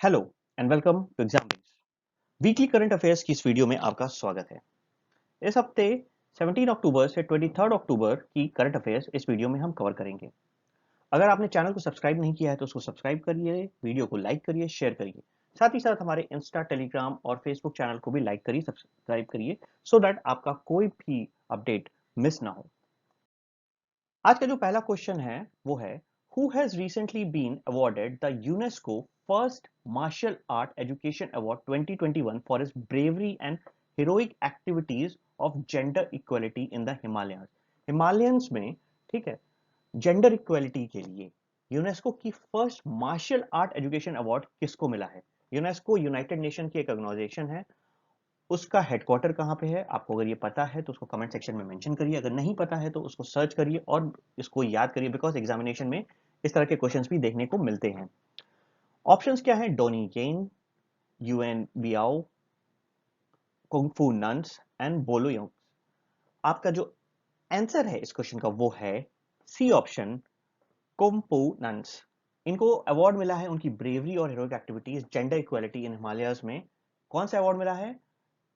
Hello and welcome to exam base weekly current affairs की इस video में आपका स्वागत है। इस हफ्ते 17 अक्टूबर से 23 अक्टूबर की करंट अफेयर्स इस वीडियो में हम कवर करेंगे। अगर आपने चैनल को सब्सक्राइब नहीं किया है तो उसको सब्सक्राइब करिए, वीडियो को लाइक करिए, शेयर करिए। साथ ही साथ हमारे इंस्टा, टेलीग्राम और फेसबुक चैनल को भी लाइक करिए, सब्सक्राइब करिए सो दैट आपका कोई भी अपडेट मिस ना हो। आज का जो पहला क्वेश्चन है वो है, who has recently been awarded the UNESCO first martial art education award 2021 for his bravery and heroic activities of gender equality in the Himalayans. Himalayans में, ठीक है, जेंडर इक्वलिटी के लिए यूनेस्को की first martial art education award किसको मिला है? UNESCO United nation की एक ऑर्गेनाइजेशन है। उसका हेडक्वार्टर कहाँ पे है? आपको अगर ये पता है तो उसको कमेंट सेक्शन में मेंशन करिए, अगर नहीं पता है तो उसको सर्च करिए और इसको याद करिए, बिकॉज एग्जामिनेशन में इस तरह के क्वेश्चंस भी देखने को मिलते हैं। ऑप्शंस क्या है? डोनी येन, यूएन बियाओ, कुंग फू नन्स एंड बोलो योंग। आपका जो आंसर है इस क्वेश्चन का वो है सी ऑप्शन, कुंग नन्स। इनको अवार्ड मिला है उनकी ब्रेवरी और heroic activities gender equality in Himalayas में। कौन सा अवार्ड मिला है?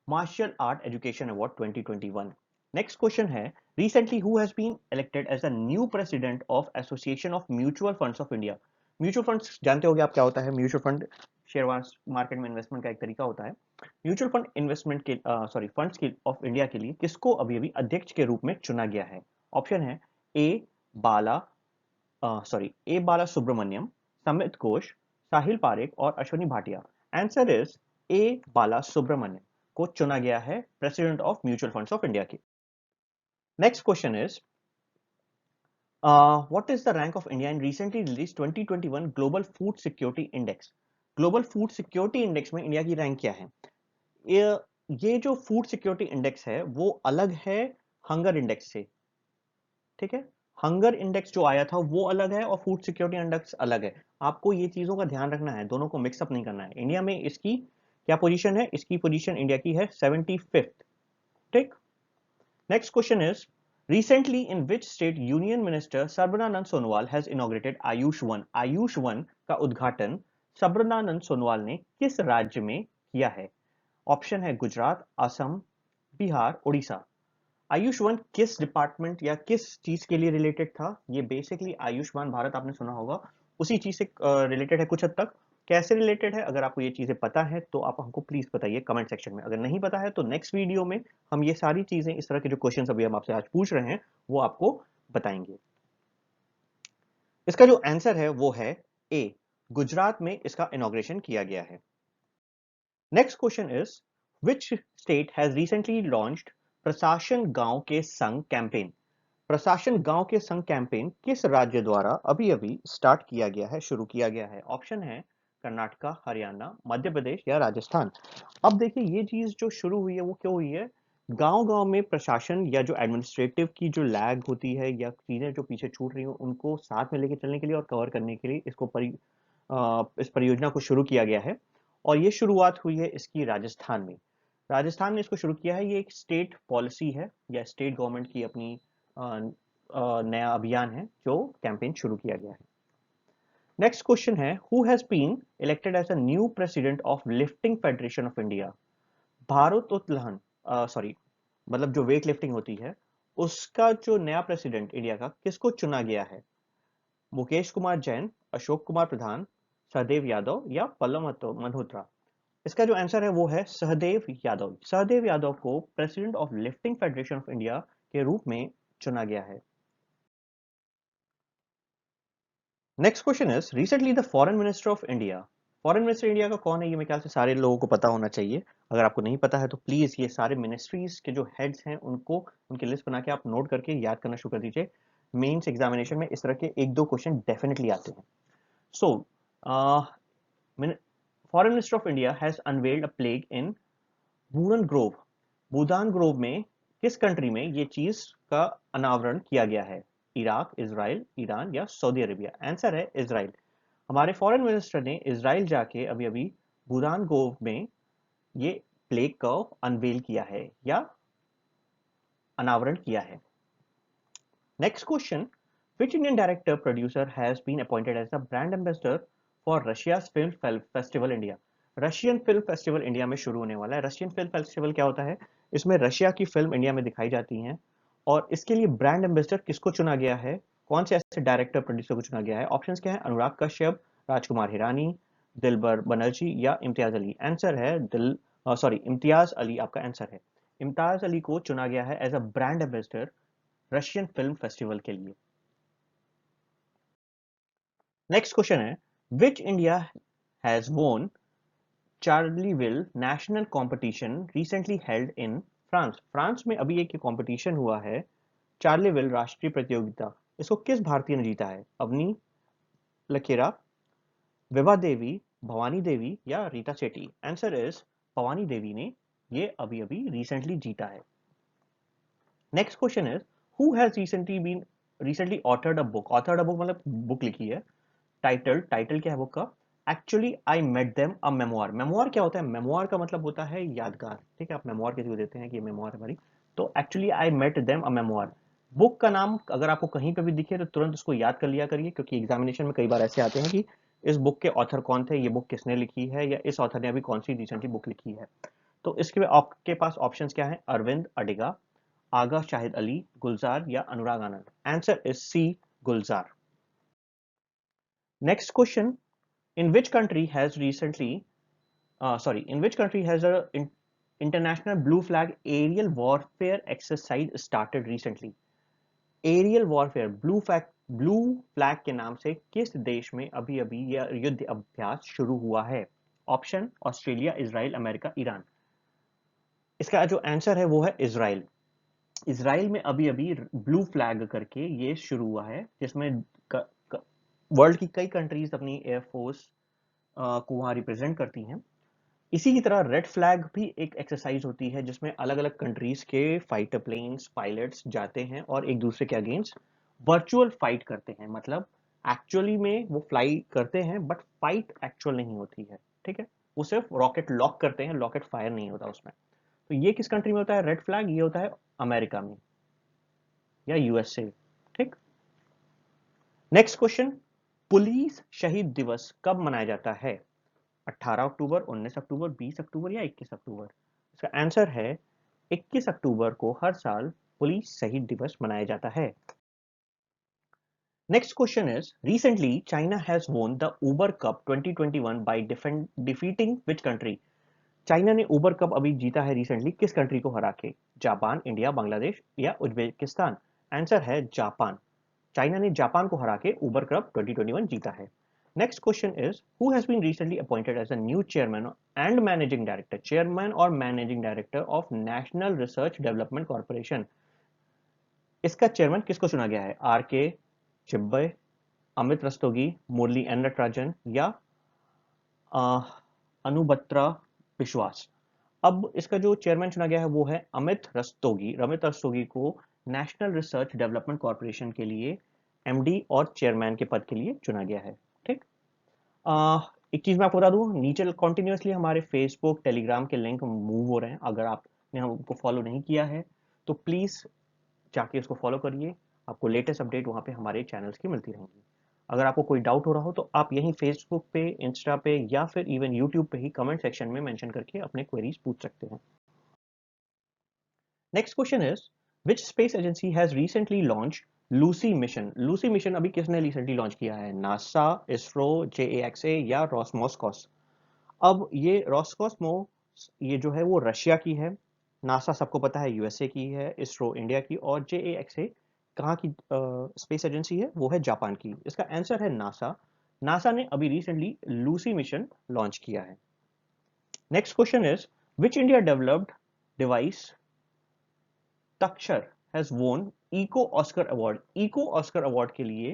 Martial Art Education Award 2021. Next question है, recently who has been elected as the new president of Association of Mutual Funds of India? Mutual funds जानते होंगे आप क्या होता है। म्यूचुअल फंड शेयर मार्केट में इन्वेस्टमेंट का एक तरीका होता है। म्यूचुअल फंड इन्वेस्टमेंट के फंड्स की ऑफ इंडिया के लिए किसको अभी अभी अध्यक्ष के रूप में चुना गया है? ऑप्शन है ए बाला ए बाला सुब्रमण्यम, समित घोष, साहिल पारेख और Ashwani Bhatia. Answer is A Bala Subramaniam को चुना गया है president of mutual funds of India के। Next question is, what is the rank of India in recently release 2021 global food security index? Global food security index में इंडिया की rank क्या है? ये ये जो फूड सिक्योरिटी इंडेक्स है वो अलग है हंगर इंडेक्स से, ठीक है। हंगर इंडेक्स जो आया था वो अलग है और फूड सिक्योरिटी इंडेक्स अलग है। आपको ये चीजों का ध्यान रखना है, दोनों को मिक्सअप नहीं करना है। इंडिया में इसकी क्या पोजीशन है? इसकी पोजीशन इंडिया की है 75th, ठीक। Next question is, recently in which state union minister Sarbananda Sonowal has inaugurated Ayush one? Ayush one का उद्घाटन सर्बानंद सोनोवाल ने किस राज्य में किया है? ऑप्शन है गुजरात, असम, बिहार, उड़ीसा। आयुष्मान किस डिपार्टमेंट या किस चीज के लिए रिलेटेड था? ये बेसिकली आयुष्मान भारत आपने सुना होगा, उसी चीज से रिलेटेड है कुछ हद तक। कैसे रिलेटेड है? अगर आपको ये चीजें पता है तो आप हमको प्लीज बताइए कमेंट सेक्शन में। अगर नहीं पता है तो नेक्स्ट वीडियो में हम ये सारी चीजें, इस तरह के जो क्वेश्चन अभी हम आपसे आज पूछ रहे हैं वो आपको बताएंगे। इसका जो आंसर है वो है ए, गुजरात में इसका इनॉग्रेशन किया गया है। Next question is, which state has recently launched प्रशासन गांव के संग कैंपेन? प्रशासन गांव के संग कैंपेन किस राज्य द्वारा अभी अभी स्टार्ट किया गया है, शुरू किया गया है? ऑप्शन है कर्नाटका, हरियाणा, मध्य प्रदेश या राजस्थान। अब देखिए ये चीज जो शुरू हुई है वो क्यों हुई है? गांव गांव में प्रशासन या जो एडमिनिस्ट्रेटिव की जो लैग होती है या चीजें जो पीछे छूट रही हो उनको साथ में लेके चलने के लिए और कवर करने के लिए इस परियोजना को शुरू किया गया है। और ये शुरुआत हुई है इसकी राजस्थान में। राजस्थान ने इसको शुरू किया है। ये एक स्टेट पॉलिसी है या स्टेट गवर्नमेंट की अपनी नया अभियान है जो कैंपेन शुरू किया गया है। नेक्स्ट क्वेश्चन है, who has been elected as a new president of lifting federation of India? भारोत्तोलन, सॉरी, मतलब जो वेट लिफ्टिंग होती है उसका जो नया प्रेसिडेंट इंडिया का किसको चुना गया है? मुकेश कुमार जैन, अशोक कुमार प्रधान, सहदेव यादव या पल्लव मल्होत्रा। इसका जो आंसर है वो है सहदेव यादव। सहदेव यादव को president of lifting federation of India के रूप में चुना गया है। Next question is, recently the foreign minister of India. Foreign minister India का कौन है? ये मेरे ख्याल से सारे लोगों को पता होना चाहिए। अगर आपको नहीं पता है तो प्लीज ये सारे मिनिस्ट्रीज के जो हेड्स हैं उनको, उनकी लिस्ट बना के आप नोट करके याद करना शुरू कर दीजिए। मेंस एग्जामिनेशन में इस तरह के एक दो क्वेश्चन डेफिनेटली आते हैं। So foreign minister of India has unveiled a plaque in Buran grove. Budan grove में किस कंट्री में ये चीज का अनावरण किया गया है? इराक, इजराइल, ईरान या सऊदी अरेबिया। आंसर है इजराइल। हमारे फॉरेन मिनिस्टर ने इजराइल जाके अभी अभी बूदान ग्रोव में ये प्लेग का अनवेल किया है या अनावरण किया है। Next question, which Indian director producer has been appointed as the brand ambassador for Russia's film festival India. Russian film festival India में शुरू होने वाला है। रशियन फिल्म फेस्टिवल क्या होता है? इसमें रशिया की फिल्म इंडिया में दिखाई जाती हैं। और इसके लिए ब्रांड एम्बेसडर किसको चुना गया है? कौन से ऐसे डायरेक्टर प्रोड्यूसर को चुना गया है? ऑप्शंस क्या है? अनुराग कश्यप, राजकुमार हिरानी, दिलबर बनर्जी या इम्तियाज अली। आंसर है इम्तियाज अली आपका आंसर है। इम्तियाज अली को चुना गया है एज अ brand ambassador Russian film festival के लिए। नेक्स्ट क्वेश्चन है, which India has won Charleville national competition recently held in France. France में अभी एक कॉम्पिटिशन हुआ है, चार्लीविल राष्ट्रीय प्रतियोगिता। इसको किस भारतीय ने जीता है? अवनी लखेरा, विभा देवी, भवानी देवी या रीता शेट्टी। आंसर इज भवानी देवी ने ये अभी अभी रिसेंटली जीता है। Next question is, who has recently authored a book. Authored a book मतलब बुक लिखी है। टाइटल क्या है बुक का? Actually I met them a memoir. Memoir क्या होता है? मेमोर का मतलब होता है यादगार। ठीक है, आप मेमोर किसी को देते हैं कि ये मेमोर है हमारी, तो actually I met them a memoir. Book का नाम अगर आपको कहीं पे भी दिखे तो तुरंत उसको याद कर लिया करिए, क्योंकि एग्जामिनेशन में कई बार ऐसे आते हैं कि इस बुक के ऑथर कौन थे, ये बुक किसने लिखी है, या इस ऑथर ने अभी कौन सी रिसेंटली बुक लिखी है। तो इसके आपके पास ऑप्शंस क्या है? अरविंद अडिगा, आगा शाहिद अली, गुलजार या Anurag Anand. Answer is C, Gulzar. Next question, in which country has recently in which country has a international blue flag aerial warfare exercise started recently? Aerial warfare blue flag के नाम से किस देश में अभी अभी यह युद्ध अभ्यास शुरू हुआ है? Option Australia, Israel, America, Iran. इसका जो आंसर है वो है इजराइल। इजराइल में अभी अभी ब्लू फ्लैग करके ये शुरू हुआ है, जिसमें वर्ल्ड की कई कंट्रीज अपनी एयरफोर्स को वहां रिप्रेजेंट करती हैं। इसी की तरह रेड फ्लैग भी एक एक्सरसाइज होती है, जिसमें अलग अलग कंट्रीज के फाइटर प्लेन्स पायलट्स जाते हैं और एक दूसरे के अगेंस्ट वर्चुअल फाइट करते हैं। मतलब एक्चुअली में वो फ्लाई करते हैं बट फाइट एक्चुअल नहीं होती है। ठीक है, वो सिर्फ रॉकेट लॉक करते हैं, रॉकेट फायर नहीं होता उसमें। तो ये किस कंट्री में होता है रेड फ्लैग? ये होता है अमेरिका में या यूएसए। ठीक। नेक्स्ट क्वेश्चन, पुलिस शहीद दिवस कब मनाया जाता है? 18 अक्टूबर, 19 अक्टूबर, 20 अक्टूबर या 21 अक्टूबर। इसका आंसर है 21 अक्टूबर को हर साल पुलिस शहीद दिवस मनाया जाता है। Next question is, recently China has won the Uber cup 2021 by defeating which country. China ने उबर कप अभी जीता है रिसेंटली, किस कंट्री को हरा के? जापान, इंडिया, बांग्लादेश या उज्बेकिस्तान। आंसर है जापान। चाइना ने जापान को हरा के उबर कप 2021 जीता है। Next question is, who has been recently appointed as a new chairman and managing director, chairman और managing director of National Research Development Corporation? इसका चेयरमैन किसको चुना गया है? आर के चिब्बे, अमित रस्तोगी, मुरली एन नटराजन या अनुबत्रा विश्वास। अब इसका जो चेयरमैन चुना गया है वो है अमित रस्तोगी। अमित रस्तोगी को नेशनल रिसर्च डेवलपमेंट कॉर्पोरेशन के लिए एमडी और चेयरमैन के पद के लिए चुना गया है। ठीक। एक चीज मैं आपको बता दूं, नीचे कॉन्टिन्यूसली हमारे फेसबुक टेलीग्राम के लिंक मूव हो रहे हैं। अगर आपने हमको फॉलो नहीं किया है तो प्लीज जाके उसको फॉलो करिए। आपको लेटेस्ट अपडेट वहां पे हमारे चैनल्स की मिलती रहेंगी। अगर आपको कोई डाउट हो रहा हो तो आप यहीं फेसबुक पे, इंस्टा पे या फिर इवन यूट्यूब पे ही कमेंट सेक्शन में मेंशन करके अपने क्वेरीज पूछ सकते हैं। Next question is, which space agency has recently launch Lucy mission. Lucy mission अभी किसने रिसेंटली लॉन्च किया है? नासा, इसरो, जेएक्सए या रोसमोसकॉस। अब ये रोसकॉसमोस ये जो है वो रशिया की है, नासा सबको पता है यूएसए की है, इसरो इंडिया की, और जेएक्सए कहाँ की स्पेस एजेंसी है? वो है जापान की। इसका आंसर है नासा। नासा ने अभी रिसेंटली लूसी मिशन लॉन्च किया है। Next question is, which India developed device तक्षर has won eco Oscar award. Eco Oscar award के लिए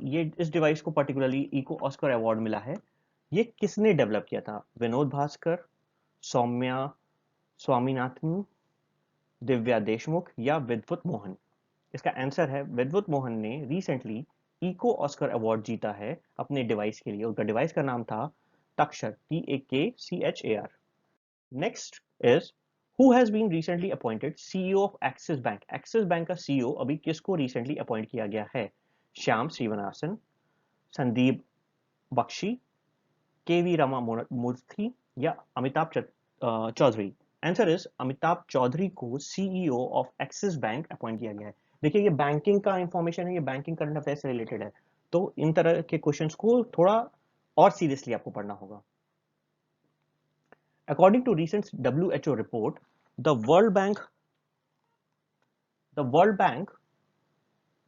ये इस डिवाइस को पर्टिकुलरली इको ऑस्कर अवार्ड मिला है। ये किसने डेवलप किया था? विनोद भास्कर, सौम्या स्वामीनाथन, दिव्या देशमुख या विद्युत मोहन। इसका आंसर है विद्युत मोहन ने रिसेंटली इको ऑस्कर अवार्ड जीता है अपने डिवाइस के लिए। उनका डिवाइस का नाम था Takshar, TAKCHAR। Next is, who has been recently appointed CEO of Axis Bank. Axis Bank का सीईओ अभी किसको रिसेंटली अपॉइंट किया गया है? श्याम श्रीनिवासन, संदीप बख्शी, केवी रमा मूर्ति या अमिताभ चौधरी? आंसर इज अमिताभ चौधरी को CEO of Axis Bank appoint किया गया है। देखिए ये बैंकिंग का इंफॉर्मेशन है, ये बैंकिंग करंट अफेयर से रिलेटेड है, तो इन तरह के क्वेश्चंस को थोड़ा और सीरियसली आपको पढ़ना होगा। According to recent WHO report, the World Bank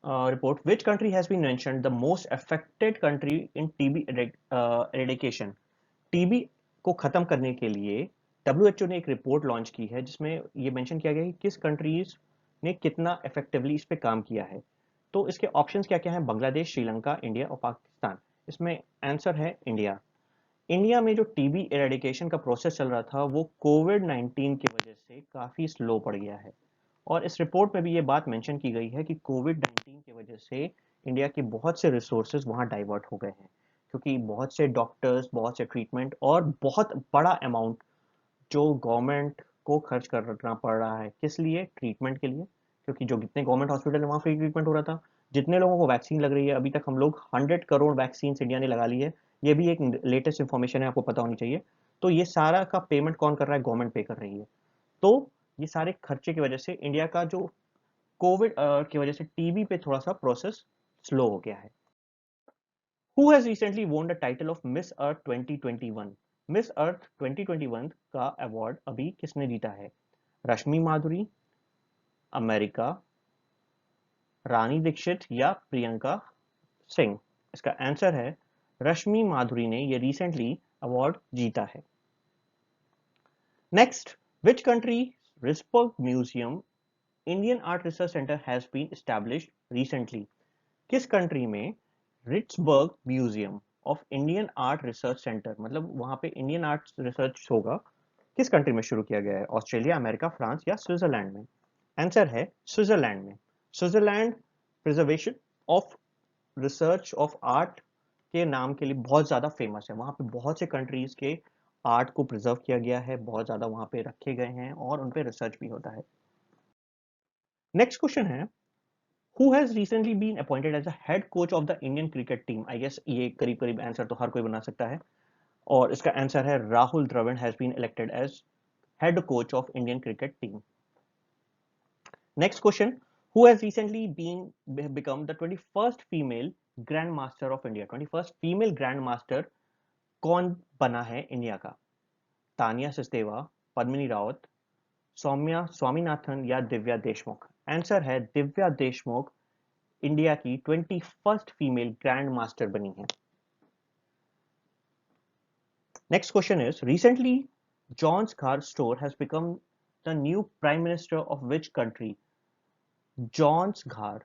report, which country has been mentioned the most affected country in TB eradication? TB को खत्म करने के लिए WHO ने एक रिपोर्ट लॉन्च की है जिसमें ये मेंशन किया गया है कि किस कंट्रीज ने कितना इफेक्टिवली इस पे काम किया है। तो इसके ऑप्शंस क्या क्या हैं? बांग्लादेश, श्रीलंका, इंडिया और पाकिस्तान। इसमें आंसर है इंडिया। इंडिया में जो टीबी एरेडिकेशन का प्रोसेस चल रहा था वो कोविड-19 की वजह से काफ़ी स्लो पड़ गया है, और इस रिपोर्ट में भी ये बात मेंशन की गई है कि कोविड-19 की वजह से इंडिया के बहुत से रिसोर्सेज वहाँ डाइवर्ट हो गए हैं, क्योंकि बहुत से डॉक्टर्स, बहुत से ट्रीटमेंट और बहुत बड़ा अमाउंट जो गवर्नमेंट को खर्च करना पड़ रहा है। किस लिए? ट्रीटमेंट के लिए, क्योंकि जो जितने गवर्नमेंट हॉस्पिटल है वहाँ फ्री ट्रीटमेंट हो रहा था। जितने लोगों को वैक्सीन लग रही है, अभी तक हम लोग 100 करोड़ वैक्सीन इंडिया ने लगा ली है, ये भी एक लेटेस्ट इन्फॉर्मेशन है, आपको पता होनी चाहिए। तो ये सारा का पेमेंट कौन कर रहा है? गवर्नमेंट पे कर रही है। तो ये सारे खर्चे की वजह से इंडिया का जो कोविड की वजह से टीबी पे थोड़ा सा प्रोसेस स्लो हो गया है। Who has recently won the title of Miss Earth 2021? Miss Earth 2021 का अवार्ड अभी किसने जीता है? रश्मि माधुरी, अमेरिका, रानी दीक्षित या प्रियंका सिंह? इसका आंसर है रश्मि माधुरी ने ये रिसेंटली अवार्ड जीता है। Next, which country Rietberg museum Indian art research centre has been established recently? किस कंट्री में Rietberg museum of Indian art research centre, मतलब वहां पे इंडियन आर्ट रिसर्च होगा, किस कंट्री में शुरू किया गया है? ऑस्ट्रेलिया, अमेरिका, फ्रांस या स्विट्जरलैंड में? आंसर है स्विट्जरलैंड में। Switzerland preservation of research of art के नाम के लिए बहुत ज़्यादा फेमस है। वहाँ पे बहुत से कंट्रीज के आर्ट को प्रिजर्व किया गया है, बहुत ज़्यादा वहाँ पे रखे गए हैं और उन पे रिसर्च भी होता है। नेक्स्ट क्वेश्चन है, Who has recently been appointed as the head coach of the Indian cricket team? I guess ये करीब करीब आंसर तो हर कोई बना सकता है, और इसका आंसर है Rahul Dravid has been elected as head coach of Indian cricket team. Next question, who has recently become the 21st female grandmaster of India? 21st female grandmaster कौन बना है इंडिया का? तानिया सचदेवा, पद्मिनी रावत, सौम्या स्वामीनाथन या दिव्या देशमुख? आंसर है दिव्या देशमुख इंडिया की 21st फीमेल ग्रैंड मास्टर बनी है। Next question is, recently Jonas Gahr Store has become the new prime minister of which country? Jonas Gahr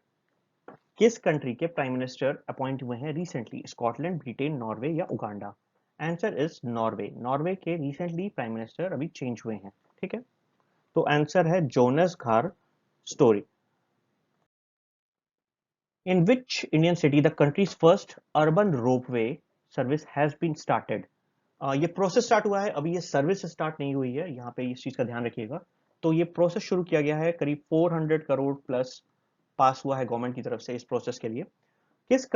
किस कंट्री के प्राइम मिनिस्टर अपॉइंट हुए हैं रिसेंटली? स्कॉटलैंड, ब्रिटेन, नॉर्वे या Uganda? Answer is Norway. Norway के recently prime minister अभी change हुए हैं, ठीक है। तो आंसर है Jonas Gahr Store. In which Indian city the country's first urban ropeway service has been started? ये प्रोसेस स्टार्ट हुआ है, अभी ये सर्विस स्टार्ट नहीं हुई है, यहाँ पे इस चीज का ध्यान रखिएगा। तो ये प्रोसेस शुरू किया गया है, करीब 400 करोड़ प्लस पास हुआ है गवर्नमेंट की तरफ से इस प्रोसेस के लिए। किस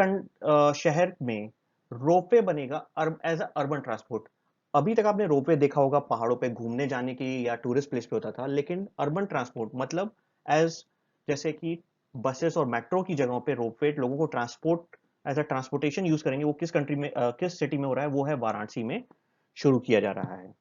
शहर में रोपवे बनेगा एज अ अर्बन ट्रांसपोर्ट? अभी तक आपने रोपवे देखा होगा पहाड़ों पे घूमने जाने की या टूरिस्ट प्लेस पे होता था, लेकिन अर्बन ट्रांसपोर्ट मतलब एज जैसे कि बसेस और मेट्रो की जगहों पे रोपवे लोगों को transport as a transportation use करेंगे, वो किस कंट्री में किस सिटी में हो रहा है? वो है वाराणसी में शुरू किया जा रहा है।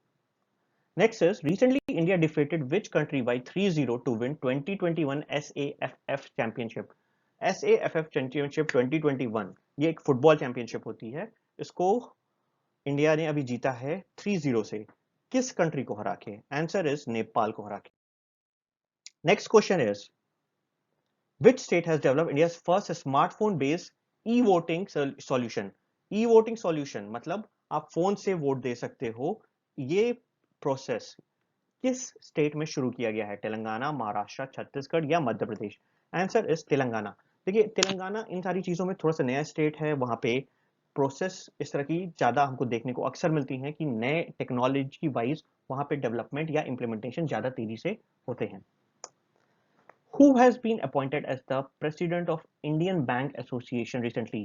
Next is, recently India defeated which country by 3-0 to win 2021 SAFF Championship? SAFF Championship 2021 ये एक फुटबॉल चैंपियनशिप होती है, इसको इंडिया ने अभी जीता है 3-0 से। किस कंट्री को हरा के? आंसर इज नेपाल को हरा के। Next question is, Which state has developed India's first smartphone based e-voting solution? E-voting solution मतलब आप फोन से वोट दे सकते हो, ये प्रोसेस किस स्टेट में शुरू किया गया है? तेलंगाना, महाराष्ट्र, छत्तीसगढ़ या मध्य प्रदेश? Answer is Telangana. देखिए तेलंगाना इन सारी चीजों में थोड़ा सा नया स्टेट है, वहां पे प्रोसेस इस तरह की ज्यादा हमको देखने को अक्सर मिलती हैं कि नए टेक्नोलॉजी वाइज वहां पे डेवलपमेंट या इंप्लीमेंटेशन ज्यादा तेजी से होते हैं। Who has been appointed as the president of Indian Bank Association recently?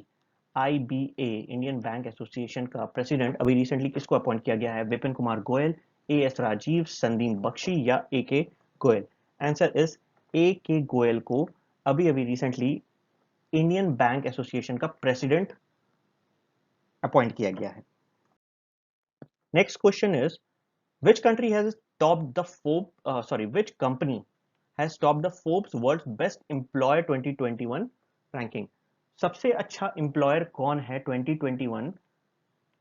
IBA Indian bank association का प्रेसिडेंट अभी रिसेंटली किसको अपॉइंट किया गया है? विपिन कुमार गोयल, AS राजीव, संदीप बख्शी या AK Goyal? Answer is AK Goyal को अभी अभी रिसेंटली इंडियन बैंक एसोसिएशन का प्रेसिडेंट अपॉइंट किया गया है। Next question is which country has topped the which company has topped the Forbes World's Best Employer 2021 ranking? सबसे अच्छा एम्प्लॉयर कौन है 2021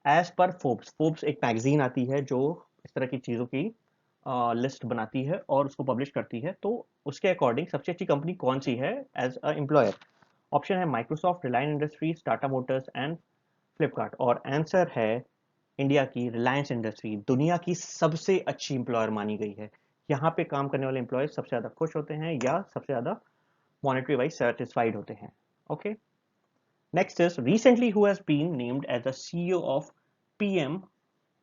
एज पर फोर्ब्स? फोर्ब्स एक मैगजीन आती है जो इस तरह की चीजों की लिस्ट बनाती है और उसको पब्लिश करती है, तो उसके अकॉर्डिंग सबसे अच्छी कंपनी कौन सी है एज अ एम्प्लॉयर? ऑप्शन है Microsoft, Reliance industries, Tata Motors and Flipkart. और आंसर है इंडिया की रिलायंस इंडस्ट्री दुनिया की सबसे अच्छी एम्प्लॉयर मानी गई है। यहाँ पे काम करने वाले एम्प्लॉय सबसे ज्यादा खुश होते हैं या सबसे ज्यादा मॉनेटरी वाइज सेटिस्फाइड होते हैं। Okay, next is recently who has been named as the CEO of PM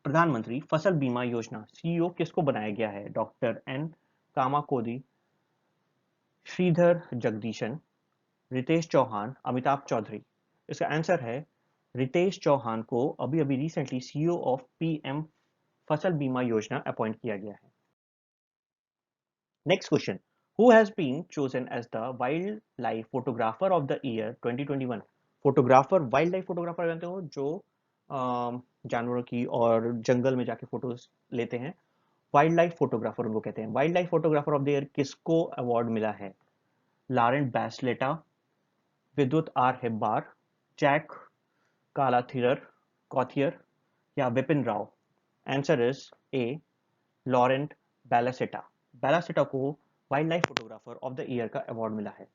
प्रधानमंत्री फसल बीमा योजना? CEO किसको बनाया गया है? Doctor N Kamakoti, Sridhar Jagadeesan, Ritesh Chauhan, Amitabh Chaudhary? इसका आंसर है रितेश चौहान को अभी अभी रिसेंटली CEO ऑफ PM फसल बीमा योजना अपॉइंट किया गया है। Next question, who has been chosen as the wild life photographer of the year 2021? Photographer, wild life photographer जानते हो जो जानवरों की और जंगल में जाके फोटोज लेते हैं, वाइल्ड लाइफ फोटोग्राफर उनको कहते हैं। Wild life photographer of the year किसको अवार्ड मिला है? Laurent Ballesta, Vidyut R Hebbar, Jack कालाथिरर कॉथियर या Vipin Rao? Answer is A Laurent Ballesta. Ballesta को wild life photographer of the year का अवार्ड मिला है।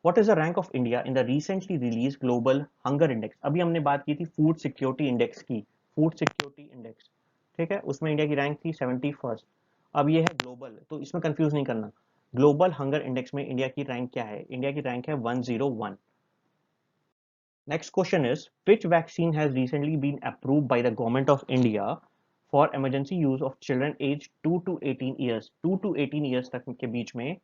What is the rank of India in the recently release global hunger index? अभी हमने बात की थी फूड सिक्योरिटी इंडेक्स की, फूड सिक्योरिटी इंडेक्स, ठीक है, उसमें इंडिया की रैंक थी 71st। अब ये है ग्लोबल, तो इसमें कंफ्यूज नहीं करना। ग्लोबल हंगर इंडेक्स में इंडिया की रैंक क्या है? इंडिया की रैंक है 101। Next question is, which vaccine has recently been approved by the government of India for emergency use of children aged 2 to 18 years? 2 to 18 years तक के बीच में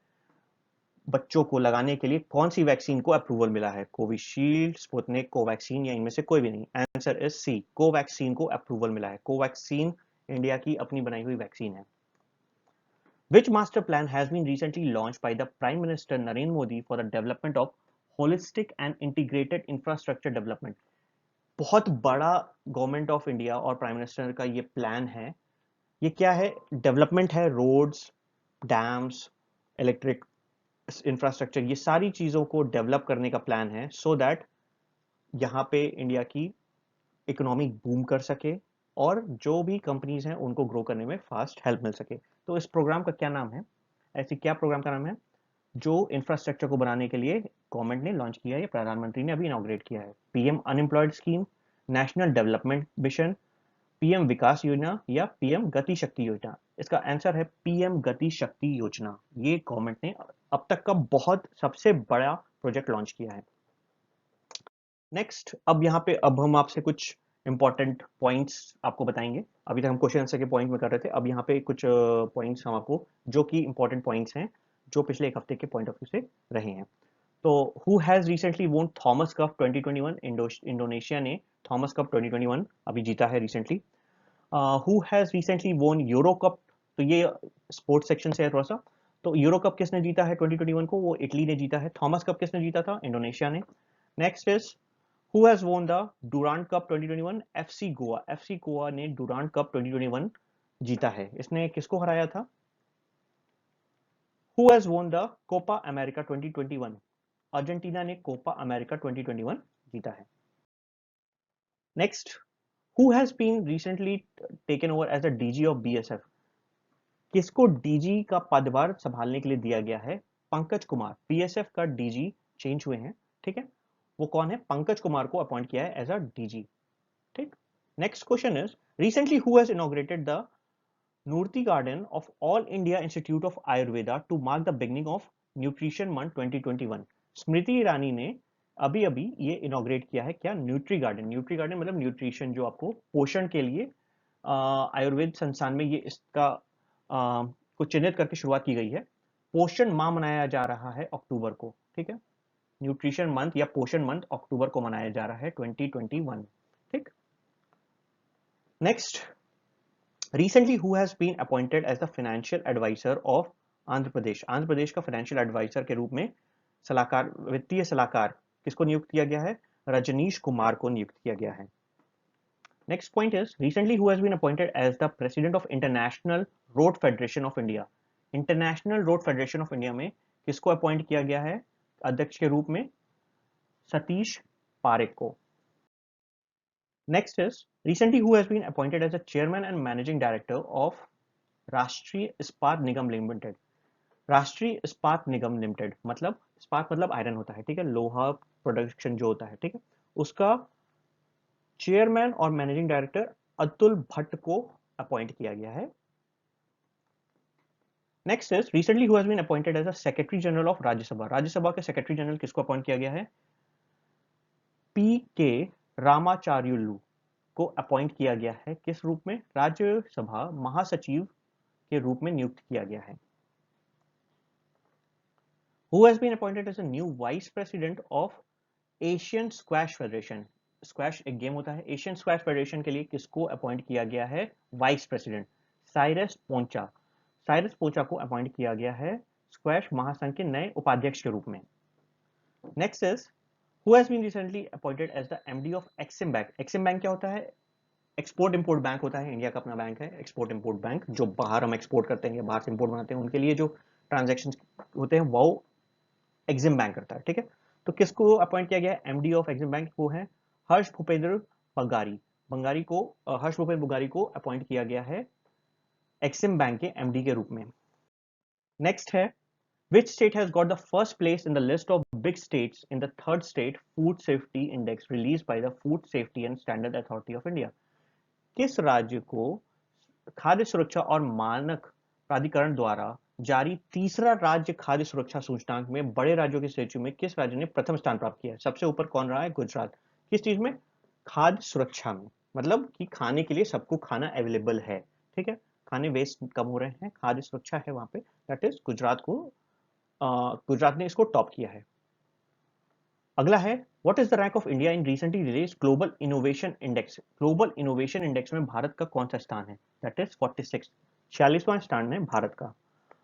बच्चों को लगाने के लिए कौन सी वैक्सीन को अप्रूवल मिला है? कोविशील्ड, स्पुतनिक, कोवैक्सीन या इनमें से कोई भी नहीं? आंसर इज सी, कोवैक्सीन को अप्रूवल मिला है। कोवैक्सीन इंडिया की अपनी बनाई हुई वैक्सीन है। Which master plan has been recently launched by the Prime Minister Narendra Modi for the development of holistic and integrated infrastructure development? बहुत बड़ा गवर्नमेंट ऑफ इंडिया और प्राइम मिनिस्टर का ये प्लान है। ये क्या है? डेवलपमेंट है, रोड्स, डैम्स, इलेक्ट्रिक इंफ्रास्ट्रक्चर, ये सारी चीजों को डेवलप करने का प्लान है सो दैट यहाँ पे इंडिया की इकोनॉमिक बूम कर सके और जो भी कंपनीज हैं उनको ग्रो करने में फास्ट हेल्प मिल सके। तो इस प्रोग्राम का क्या नाम है? ऐसी क्या प्रोग्राम का नाम है जो इंफ्रास्ट्रक्चर को बनाने के लिए गवर्नमेंट ने लॉन्च किया है, प्रधानमंत्री ने अभी इनॉग्रेट किया है? PM unemployed scheme, national development mission, PM विकास योजना या PM गति शक्ति योजना? इसका आंसर है PM गति शक्ति योजना। ये गवर्नमेंट ने अब तक का बहुत सबसे बड़ा प्रोजेक्ट लॉन्च किया है। नेक्स्ट, अब यहाँ पे अब हम आपसे कुछ इंपॉर्टेंट पॉइंट्स आपको बताएंगे। अभी तक हम क्वेश्चन आंसर के पॉइंट में कर रहे थे, अब यहाँ पे कुछ पॉइंट्स हम आपको, जो कि इंपॉर्टेंट पॉइंट्स हैं जो पिछले एक हफ्ते के पॉइंट ऑफ व्यू से रहे हैं। तो हु हैज रिसेंटली वोन थॉमस कप 2021? इंडोनेशिया ने थॉमस कप 2021 अभी जीता है रिसेंटली। हु हैज रिसेंटली वोन यूरो कप? तो ये स्पोर्ट्स सेक्शन से है थोड़ा सा। तो यूरो कप किसने जीता है 2021 को? वो इटली ने जीता है। थॉमस कप किसने जीता था? इंडोनेशिया ने। Next is Who has won the Durand Cup 2021? FC Goa. FC Goa ने डुरांड कप 2021 जीता है। इसने किसको हराया था? Who has won the Copa America 2021? Argentina ने कोपा अमेरिका 2021 जीता है। Next, Who has been recently taken over as the DG of BSF? किसको DG का पदभार संभालने के लिए दिया गया है? पंकज कुमार। BSF का DG चेंज हुए हैं, ठीक है, वो कौन है? पंकज कुमार को अपॉइंट किया है एज अ DG, ठीक। Next question is, recently who has inaugurated the Nurti Garden of All India Institute of Ayurveda to mark the beginning of Nutrition Month 2021? Smriti Irani ने अभी अभी ये इनॉग्रेट किया है। क्या? Nutri garden. न्यूट्री गार्डन मतलब न्यूट्रिशन, जो आपको पोषण के लिए आयुर्वेद संस्थान में ये इसका को चिन्हित करके शुरुआत की गई है। पोषण माह मनाया जा रहा है अक्टूबर को, ठीक है। न्यूट्रिशन मंथ या पोषण मंथ अक्टूबर को मनाया जा रहा है 2021। ठीक, next, recently who has been appointed as the financial advisor of Andhra Pradesh. Andhra Pradesh का फाइनेंशियल एडवाइजर के रूप में सलाहकार, वित्तीय सलाहकार किसको नियुक्त किया गया है? रजनीश कुमार को नियुक्त किया गया है। Next point is recently who has been appointed as the president of international road federation of India. International road federation of India में किसको अपॉइंट किया गया है अध्यक्ष के रूप में? सतीश पारेख को। Next is recently who has been appointed as a chairman and managing director of राष्ट्रीय इस्पात निगम लिमिटेड। राष्ट्रीय इस्पात निगम लिमिटेड मतलब इस्पात मतलब आयरन होता है, ठीक है, लोहा प्रोडक्शन जो होता है, ठीक है, उसका चेयरमैन और मैनेजिंग डायरेक्टर अतुल भट्ट को अपॉइंट किया गया है। Next is recently who has been appointed as a secretary general of Rajya Sabha. Rajya Sabha के सेक्रेटरी जनरल किसको अपॉइंट किया गया है? पी के रामाचार्युलू को अपॉइंट किया गया है। किस रूप में? राज्यसभा महासचिव के रूप में नियुक्त किया गया है। Who has been appointed as a new vice president of Asian squash federation. Squash एक गेम होता है, एशियन स्क्वैश फेडरेशन के लिए किसको अपॉइंट किया गया है? Vice president Cyrus Poncha. साइरस पोंचा को अपॉइंट किया गया है स्क्वैश महासंघ के नए उपाध्यक्ष के रूप में। Next is who has been recently appointed as the MD of Exim Bank. Exim Bank क्या होता है? एक्सपोर्ट इंपोर्ट बैंक होता है, इंडिया का अपना बैंक है एक्सपोर्ट इंपोर्ट बैंक, जो बाहर हम एक्सपोर्ट करते हैं या बाहर से इंपोर्ट बनाते हैं उनके लिए जो ट्रांजेक्शन होते हैं वो एक्सिम बैंक करता है, ठीक है। तो किसको अपॉइंट किया गया? एमडी ऑफ एक्सिम बैंक को है हर्ष भूपेंद्र बंगारी। हर्ष भूपेंद्र बुगारी को अपॉइंट किया गया है एक्सिम बैंक के एमडी के रूप में। नेक्स्ट है Which state has got the first place in the list of big states in the third state food safety index released by the Food Safety and Standard Authority of India? किस राज्य को खाद्य सुरक्षा और मानक प्राधिकरण द्वारा जारी तीसरा राज्य खाद्य सुरक्षा सूचकांक में बड़े राज्यों की सूची में किस राज्य ने प्रथम स्थान प्राप्त किया है? सबसे ऊपर कौन रहा है? गुजरात। किस चीज में? खाद्य सुरक्षा में, मतलब कि खाने के लिए सबको खाना अवेलेबल है, ठीक है, खाने वेस्ट कम हो रहे हैं, खाद्य सुरक्षा है वहां पे, दैट इज गुजरात ने इसको टॉप किया है। अगला है what is the rank of India in recently release global innovation index. Global innovation index में भारत का कौन सा स्थान है? दैट इज 46, 46वां स्थान है भारत का।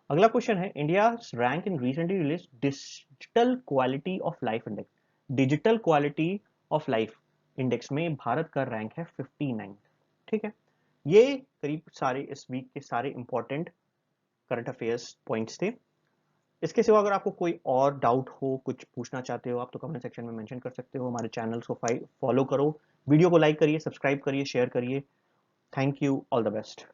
अगला क्वेश्चन है India rank in recently release digital quality of life index. Digital quality of life index में भारत का रैंक है 59, ठीक है। ये करीब सारे इस वीक के सारे इंपॉर्टेंट करंट अफेयर्स पॉइंट्स थे। इसके सिवा अगर आपको कोई और डाउट हो, कुछ पूछना चाहते हो आप, तो कमेंट सेक्शन में मेंशन कर सकते हो। हमारे चैनल्स को फॉलो करो, वीडियो को लाइक करिए, सब्सक्राइब करिए, शेयर करिए। Thank you, all the best.